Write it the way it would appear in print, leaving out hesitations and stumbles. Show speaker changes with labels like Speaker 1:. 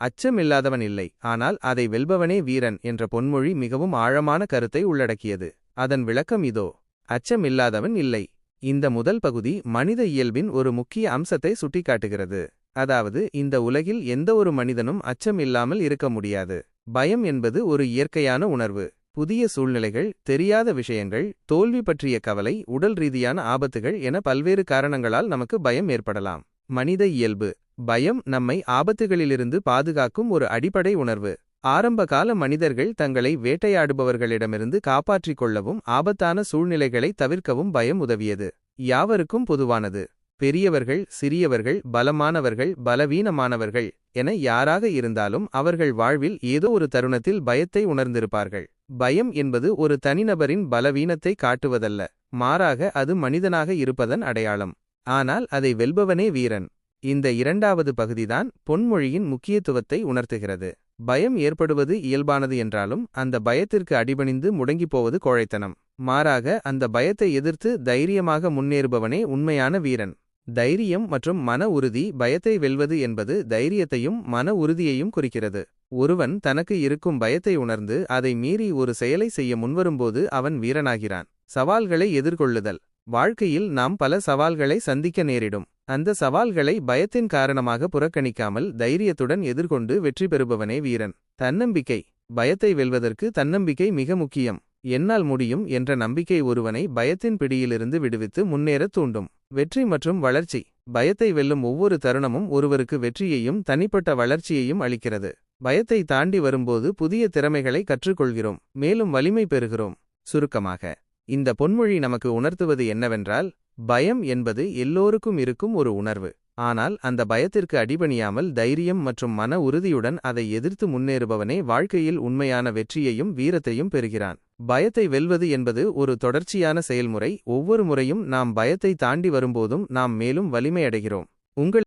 Speaker 1: அச்சமில்லாதவன் இல்லை, ஆனால் அதை வெல்பவனே வீரன் என்ற பொன்மொழி மிகவும் ஆழமான கருத்தை உள்ளடக்கியது. அதன் விளக்கம் இதோ. அச்சமில்லாதவன் இல்லை. இந்த முதல் பகுதி மனித இயல்பின் ஒரு முக்கிய அம்சத்தை சுட்டிக்காட்டுகிறது. அதாவது, இந்த உலகில் எந்த ஒரு மனிதனும் அச்சம் இல்லாமல் இருக்க முடியாது. பயம் என்பது ஒரு இயற்கையான உணர்வு. புதிய சூழ்நிலைகள், தெரியாத விஷயங்கள், தோல்வி பற்றிய கவலை, உடல் ரீதியான ஆபத்துகள் என பல்வேறு காரணங்களால் நமக்கு பயம் ஏற்படலாம். மனித இயல்பு. பயம் நம்மை ஆபத்துகளிலிருந்து பாதுகாக்கும் ஒரு அடிப்படை உணர்வு. ஆரம்பகால மனிதர்கள் தங்களை வேட்டையாடுபவர்களிடமிருந்து காப்பாற்றிக் கொள்ளவும் ஆபத்தான சூழ்நிலைகளை தவிர்க்கவும் பயம் உதவியது. யாவருக்கும் பொதுவானது. பெரியவர்கள், சிறியவர்கள், பலமானவர்கள், பலவீனமானவர்கள் என யாராக இருந்தாலும் அவர்கள் வாழ்வில் ஏதோ ஒரு தருணத்தில் பயத்தை உணர்ந்திருப்பார்கள். பயம் என்பது ஒரு தனிநபரின் பலவீனத்தை காட்டுவதல்ல, மாறாக அது மனிதனாக இருப்பதன் அடையாளம். ஆனால் அதை வெல்பவனே வீரன். இந்த இரண்டாவது பகுதிதான் பொன்மொழியின் முக்கியத்துவத்தை உணர்த்துகிறது. பயம் ஏற்படுவது இயல்பானது என்றாலும் அந்த பயத்திற்கு அடிபணிந்து முடங்கிப்போவது கோழைத்தனம். மாறாக அந்த பயத்தை எதிர்த்து தைரியமாக முன்னேறுபவனே உண்மையான வீரன். தைரியம் மற்றும் மன உறுதி. பயத்தை வெல்வது என்பது தைரியத்தையும் மன உறுதியையும் குறிக்கிறது. ஒருவன் தனக்கு இருக்கும் பயத்தை உணர்ந்து அதை மீறி ஒரு செயலை செய்ய முன்வரும்போது அவன் வீரனாகிறான். சவால்களை எதிர்கொள்ளுதல். வாழ்க்கையில் நாம் பல சவால்களை சந்திக்க நேரிடும். அந்த சவால்களை பயத்தின் காரணமாக புறக்கணிக்காமல் தைரியத்துடன் எதிர்கொண்டு வெற்றி பெறுபவனே வீரன். தன்னம்பிக்கை. பயத்தை வெல்வதற்கு தன்னம்பிக்கை மிக முக்கியம். என்னால் முடியும் என்ற நம்பிக்கை ஒருவனை பயத்தின் பிடியிலிருந்து விடுவித்து முன்னேறத் தூண்டும். வெற்றி மற்றும் வளர்ச்சி. பயத்தை வெல்லும் ஒவ்வொரு தருணமும் ஒருவருக்கு வெற்றியையும் தனிப்பட்ட வளர்ச்சியையும் அளிக்கிறது. பயத்தை தாண்டி வரும்போது புதிய திறமைகளை கற்றுக்கொள்கிறோம், மேலும் வலிமை பெறுகிறோம். சுருக்கமாக, இந்த பொன்மொழி நமக்கு உணர்த்துவது என்னவென்றால், பயம் என்பது எல்லோருக்கும் இருக்கும் ஒரு உணர்வு. ஆனால் அந்த பயத்திற்கு அடிபணியாமல் தைரியம் மற்றும் மன உறுதியுடன் அதை எதிர்த்து முன்னேறுபவனே வாழ்க்கையில் உண்மையான வெற்றியையும் வீரத்தையும் பெறுகிறான். பயத்தை வெல்வது என்பது ஒரு தொடர்ச்சியான செயல்முறை. ஒவ்வொரு முறையும் நாம் பயத்தை தாண்டி வரும்போதும் நாம் மேலும் வலிமையடைகிறோம். உங்கள்